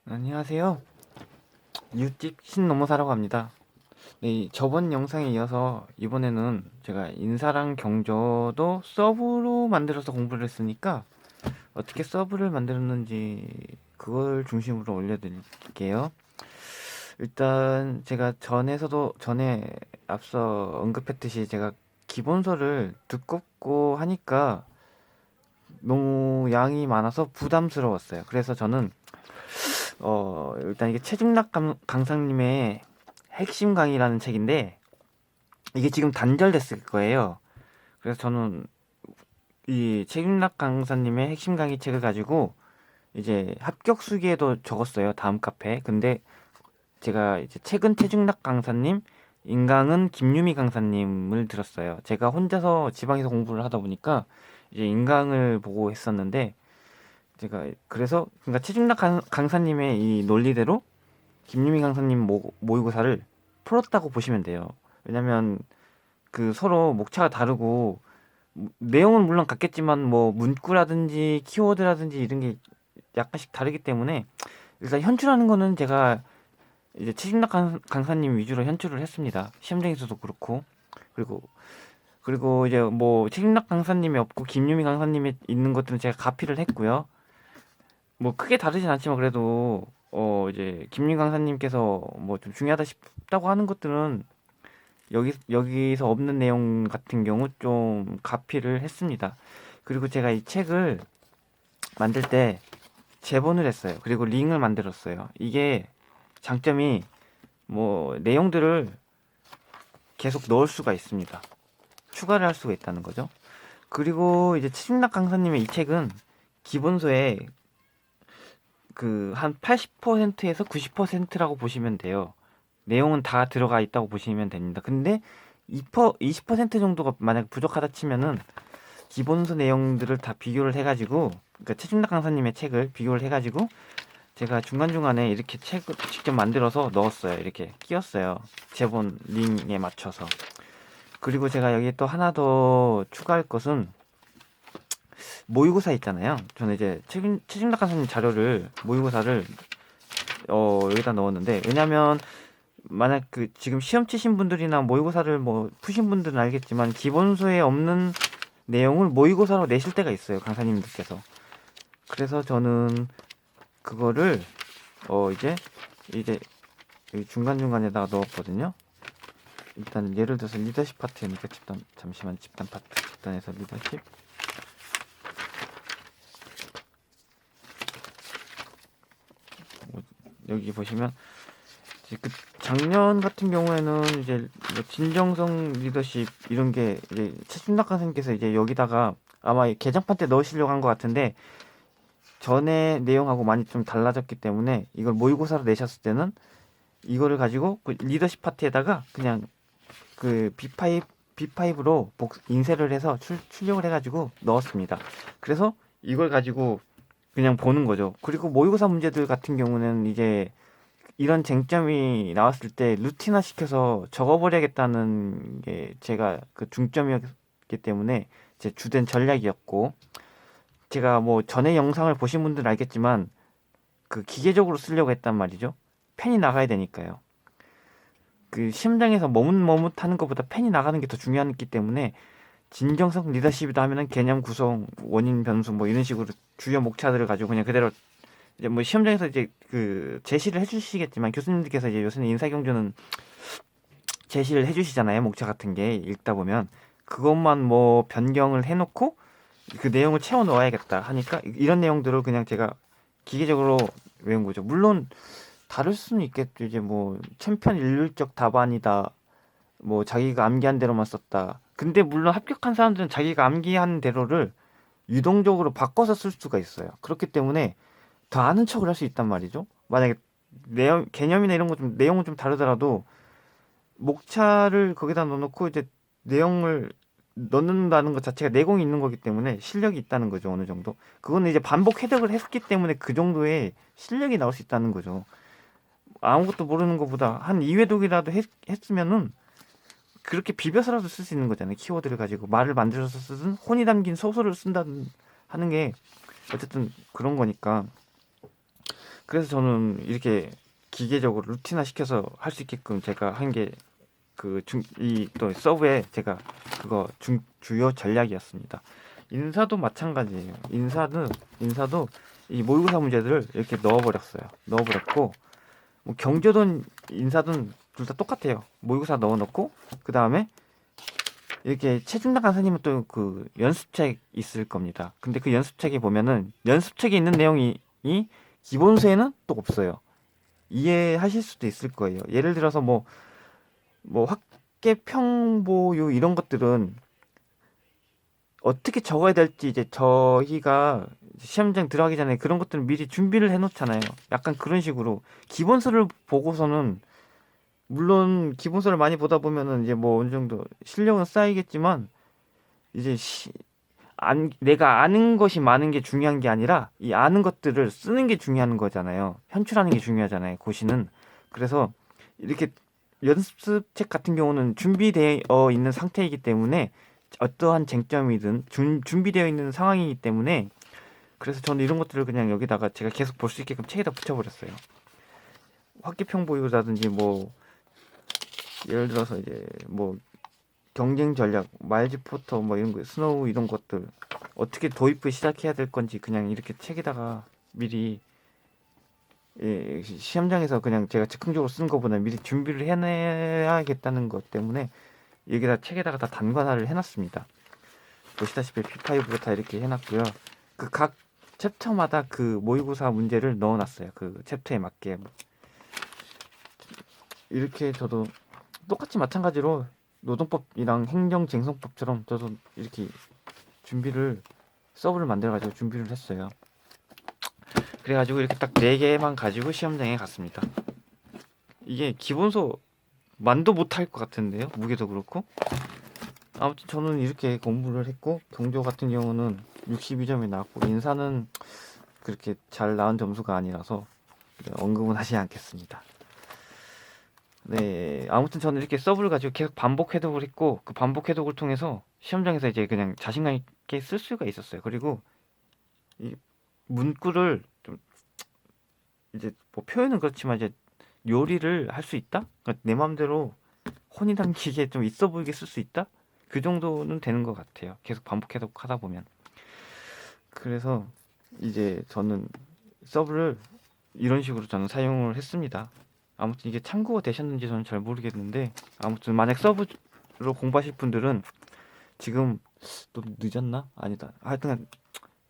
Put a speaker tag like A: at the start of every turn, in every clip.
A: 안녕하세요. 이웃집 신노무사라고 합니다. 네, 저번 영상에 이어서 이번에는 제가 인사랑 경조도 서브로 만들어서 공부를 했으니까 어떻게 서브를 만들었는지 그걸 중심으로 올려드릴게요. 일단 제가 전에 앞서 언급했듯이 제가 기본서를 두껍고 하니까 너무 양이 많아서 부담스러웠어요. 그래서 저는 일단 이게 최중락 강사님의 핵심 강의라는 책인데 이게 지금 단절됐을 거예요. 그래서 저는 이 최중락 강사님의 핵심 강의 책을 가지고 이제 합격 수기에도 적었어요. 다음 카페. 근데 제가 이제 최근 최중락 강사님, 인강은 김유미 강사님을 들었어요. 제가 혼자서 지방에서 공부를 하다 보니까 이제 인강을 보고 했었는데 제가 그래서 그러니까 최중락 강사님의 이 논리대로 김유미 강사님 모의고사를 풀었다고 보시면 돼요. 왜냐면 그 서로 목차가 다르고 내용은 물론 같겠지만 뭐 문구라든지 키워드라든지 이런 게 약간씩 다르기 때문에 일단 현출하는 거는 제가 이제 최진락 강사님 위주로 현출을 했습니다. 시험장에서도 그렇고 그리고 이제 뭐 최진락 강사님이 없고 김유미 강사님이 있는 것들은 제가 가피를 했고요. 뭐 크게 다르진 않지만 그래도 이제 김윤 강사님께서 뭐 좀 중요하다 싶다고 하는 것들은 여기서 없는 내용 같은 경우 좀 가피를 했습니다. 그리고 제가 이 책을 만들 때 제본을 했어요. 그리고 링을 만들었어요. 이게 장점이 뭐 내용들을 계속 넣을 수가 있습니다. 추가를 할 수가 있다는 거죠. 그리고 이제 최진락 강사님의 이 책은 기본서에 그 한 80%에서 90%라고 보시면 돼요. 내용은 다 들어가 있다고 보시면 됩니다. 근데 20% 정도가 만약 부족하다 치면은 기본서 내용들을 다 비교를 해가지고, 그러니까 최중락 강사님의 책을 비교를 해가지고 제가 중간중간에 이렇게 책을 직접 만들어서 넣었어요. 이렇게 끼웠어요. 제본 링에 맞춰서. 그리고 제가 여기에 또 하나 더 추가할 것은 모의고사 있잖아요. 저는 이제 최중락 강사님 자료를 모의고사를 여기다 넣었는데 왜냐면 만약 그 지금 시험 치신 분들이나 모의고사를 뭐 푸신 분들은 알겠지만 기본서에 없는 내용을 모의고사로 내실 때가 있어요. 강사님들께서. 그래서 저는 그거를 이제 중간중간에다가 넣었거든요. 일단 예를 들어서 리더십 파트니까 집단 파트 집단에서 리더십 여기 보시면 그 작년 같은 경우에는 이제 뭐 진정성 리더십 이런 게 이제 최순락 선생님께서 이제 여기다가 아마 개정판 때 넣으시려고 한 것 같은데 전에 내용하고 많이 좀 달라졌기 때문에 이걸 모의고사로 내셨을 때는 이거를 가지고 그 리더십 파트에다가 그냥 그 B5로 인쇄를 해서 출력을 해가지고 넣었습니다. 그래서 이걸 가지고 그냥 보는 거죠. 그리고 모의고사 문제들 같은 경우는 이제 이런 쟁점이 나왔을 때 루틴화 시켜서 적어버려야겠다는 게 제가 그 중점이었기 때문에 제 주된 전략이었고 제가 뭐 전에 영상을 보신 분들은 알겠지만 그 기계적으로 쓰려고 했단 말이죠. 펜이 나가야 되니까요. 그 시험장에서 머뭇머뭇하는 것보다 펜이 나가는 게 더 중요하기 때문에 진정성 리더십이다 하면은 개념 구성, 원인 변수 뭐 이런 식으로 주요 목차들을 가지고 그냥 그대로 이제 뭐 시험장에서 이제 그 제시를 해주시겠지만 교수님들께서 이제 요새는 인사경조는 제시를 해주시잖아요. 목차 같은 게 읽다 보면 그것만 뭐 변경을 해놓고 그 내용을 채워 넣어야겠다 하니까 이런 내용들을 그냥 제가 기계적으로 외운 거죠. 물론 다를 수는 있겠죠. 이제 뭐 천편일률적 답안이다. 뭐 자기가 암기한 대로만 썼다. 근데 물론 합격한 사람들은 자기가 암기한 대로를 유동적으로 바꿔서 쓸 수가 있어요. 그렇기 때문에 더 아는 척을 할 수 있단 말이죠. 만약에 내용 개념이나 이런 거 좀 내용은 좀 다르더라도 목차를 거기다 넣어놓고 이제 내용을 넣는다는 것 자체가 내공이 있는 거기 때문에 실력이 있다는 거죠. 어느 정도. 그거는 이제 반복 해석을 했기 때문에 그 정도의 실력이 나올 수 있다는 거죠. 아무것도 모르는 것보다 한 2회독이라도 했으면은 그렇게 비벼서라도 쓸 수 있는 거잖아요. 키워드를 가지고 말을 만들어서 쓰든 혼이 담긴 소설을 쓴다든 하는 게 어쨌든 그런 거니까 그래서 저는 이렇게 기계적으로 루틴화 시켜서 할 수 있게끔 제가 한 게 그 이 또 서브에 제가 그거 주요 전략이었습니다. 인사도 마찬가지예요. 인사도 이 모의고사 문제들을 이렇게 넣어버렸어요. 넣어버렸고 뭐 경조든 인사든 둘 다 똑같아요. 모의고사 넣어놓고 그 다음에 이렇게 최중락 강사님은 또 그 연습책 있을 겁니다. 근데 그 연습책에 보면은 연습책에 있는 내용이 기본서에는 또 없어요. 이해하실 수도 있을 거예요. 예를 들어서 뭐 학계평보유 이런 것들은 어떻게 적어야 될지 이제 저희가 시험장 들어가기 전에 그런 것들은 미리 준비를 해놓잖아요. 약간 그런 식으로 기본서를 보고서는 물론 기본서를 많이 보다 보면은 이제 뭐 어느 정도 실력은 쌓이겠지만 이제 내가 아는 것이 많은 게 중요한 게 아니라 이 아는 것들을 쓰는 게 중요한 거잖아요. 현출하는 게 중요하잖아요. 고시는. 그래서 이렇게 연습책 같은 경우는 준비되어 있는 상태이기 때문에 어떠한 쟁점이든 준비되어 있는 상황이기 때문에 그래서 저는 이런 것들을 그냥 여기다가 제가 계속 볼 수 있게끔 책에다 붙여버렸어요. 학기평보유라든지 뭐 예를 들어서 이제 뭐 경쟁 전략, 말지포터 뭐 이런 거, 스노우 이런 것들 어떻게 도입을 시작해야 될 건지 그냥 이렇게 책에다가 미리 시험장에서 그냥 제가 즉흥적으로 쓰는 것보다 미리 준비를 해내야겠다는 것 때문에 여기다 책에다가 다 단관화를 해놨습니다. 보시다시피 P5로 다 이렇게 해놨고요. 그 각 챕터마다 그 모의고사 문제를 넣어놨어요. 그 챕터에 맞게 이렇게 저도 똑같이 마찬가지로 노동법이랑 행정쟁송법처럼 저도 이렇게 서브를 만들어가지고 준비를 했어요. 그래가지고 이렇게 딱 4개만 가지고 시험장에 갔습니다. 이게 기본서 만도 못할 것 같은데요. 무게도 그렇고. 아무튼 저는 이렇게 공부를 했고 경조 같은 경우는 62점이 나왔고 인사는 그렇게 잘 나온 점수가 아니라서 언급은 하지 않겠습니다. 네, 아무튼 저는 이렇게 서브를 가지고 계속 반복 해독을 했고 그 반복 해독을 통해서 시험장에서 이제 그냥 자신감 있게 쓸 수가 있었어요. 그리고 이 문구를 좀 이제 뭐 표현은 그렇지만 이제 요리를 할 수 있다? 그러니까 내 마음대로 혼이 담기게 좀 있어 보이게 쓸 수 있다? 그 정도는 되는 것 같아요. 계속 반복 해독하다 보면. 그래서 이제 저는 서브를 이런 식으로 저는 사용을 했습니다. 아무튼 이게 참고가 되셨는지 저는 잘 모르겠는데 아무튼 만약 서브로 공부하실 분들은 지금 또 늦었나? 아니다. 하여튼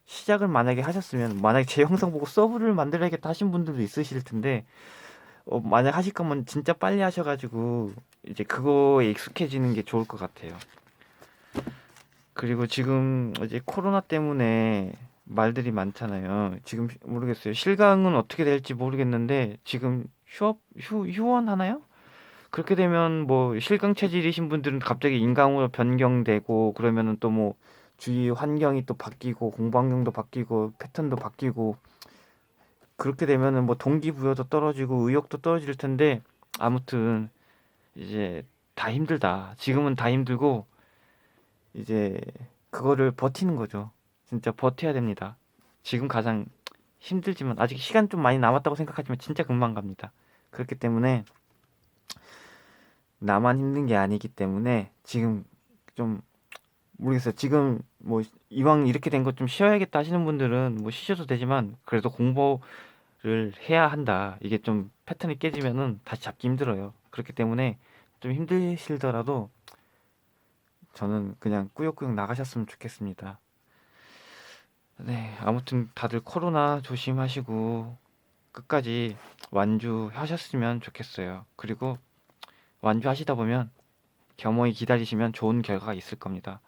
A: 시작을 만약에 하셨으면 만약에 제 영상 보고 서브를 만들어야겠다 하신 분들도 있으실 텐데 만약 하실 거면 진짜 빨리 하셔가지고 이제 그거에 익숙해지는 게 좋을 것 같아요. 그리고 지금 이제 코로나 때문에 말들이 많잖아요. 지금 모르겠어요. 실강은 어떻게 될지 모르겠는데 지금 휴원 하나요? 그렇게 되면 뭐 실강 체질이신 분들은 갑자기 인강으로 변경되고 그러면은 또 뭐 주위 환경이 또 바뀌고 공부 환경도 바뀌고 패턴도 바뀌고 그렇게 되면은 뭐 동기부여도 떨어지고 의욕도 떨어질 텐데 아무튼 이제 다 힘들다. 지금은 다 힘들고 이제 그거를 버티는 거죠. 진짜 버텨야 됩니다. 지금 가장 힘들지만 아직 시간 좀 많이 남았다고 생각하지만 진짜 금방 갑니다. 그렇기 때문에 나만 힘든 게 아니기 때문에 지금 좀 모르겠어요. 지금 뭐 이왕 이렇게 된 거 좀 쉬어야겠다 하시는 분들은 뭐 쉬셔도 되지만 그래도 공부를 해야 한다. 이게 좀 패턴이 깨지면은 다시 잡기 힘들어요. 그렇기 때문에 좀 힘드시더라도 저는 그냥 꾸역꾸역 나가셨으면 좋겠습니다. 네, 아무튼 다들 코로나 조심하시고 끝까지 완주하셨으면 좋겠어요. 그리고 완주하시다 보면 겸허히 기다리시면 좋은 결과가 있을 겁니다.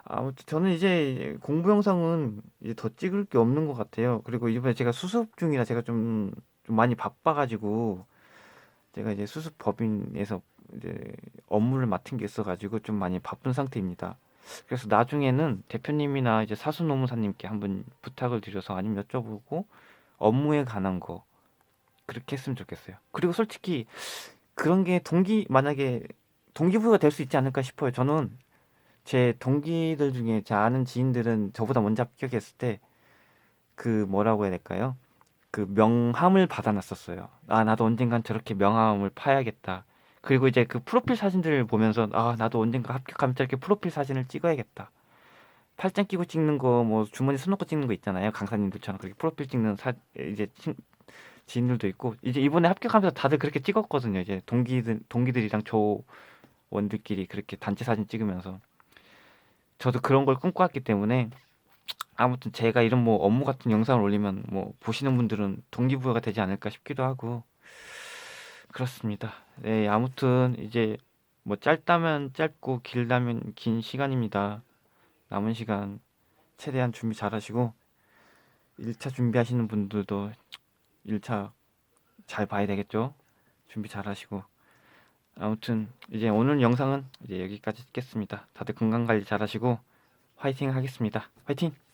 A: 아무튼 저는 이제 공부 영상은 이제 더 찍을 게 없는 것 같아요. 그리고 이번에 제가 수습 중이라 제가 좀 많이 바빠가지고 제가 이제 수습 법인에서 이제 업무를 맡은 게 있어가지고 좀 많이 바쁜 상태입니다. 그래서 나중에는 대표님이나 이제 사수노무사님께 한번 부탁을 드려서 아니면 여쭤보고 업무에 관한 거 그렇게 했으면 좋겠어요. 그리고 솔직히 그런 게 만약에 동기부여가 될 수 있지 않을까 싶어요. 저는 제 동기들 중에 제 아는 지인들은 저보다 먼저 합격했을 때 그 뭐라고 해야 될까요? 그 명함을 받아놨었어요. 아, 나도 언젠간 저렇게 명함을 파야겠다. 그리고 이제 그 프로필 사진들을 보면서 아, 나도 언젠가 합격하면 저렇게 프로필 사진을 찍어야겠다. 팔짱 끼고 찍는 거, 뭐 주머니 손 넣고 찍는 거 있잖아요. 강사님들처럼 그렇게 프로필 찍는 이제 지인들도 있고 이제 이번에 합격하면서 다들 그렇게 찍었거든요. 이제 동기들이랑 조원들끼리 그렇게 단체 사진 찍으면서 저도 그런 걸 꿈꿔왔기 때문에 아무튼 제가 이런 뭐 업무 같은 영상을 올리면 뭐 보시는 분들은 동기부여가 되지 않을까 싶기도 하고 그렇습니다. 네, 아무튼 이제 뭐 짧다면 짧고 길다면 긴 시간입니다. 남은 시간 최대한 준비 잘하시고 1차 준비하시는 분들도 1차 잘 봐야 되겠죠? 준비 잘하시고 아무튼 이제 오늘 영상은 이제 여기까지 찍겠습니다. 다들 건강 관리 잘하시고 화이팅 하겠습니다. 화이팅!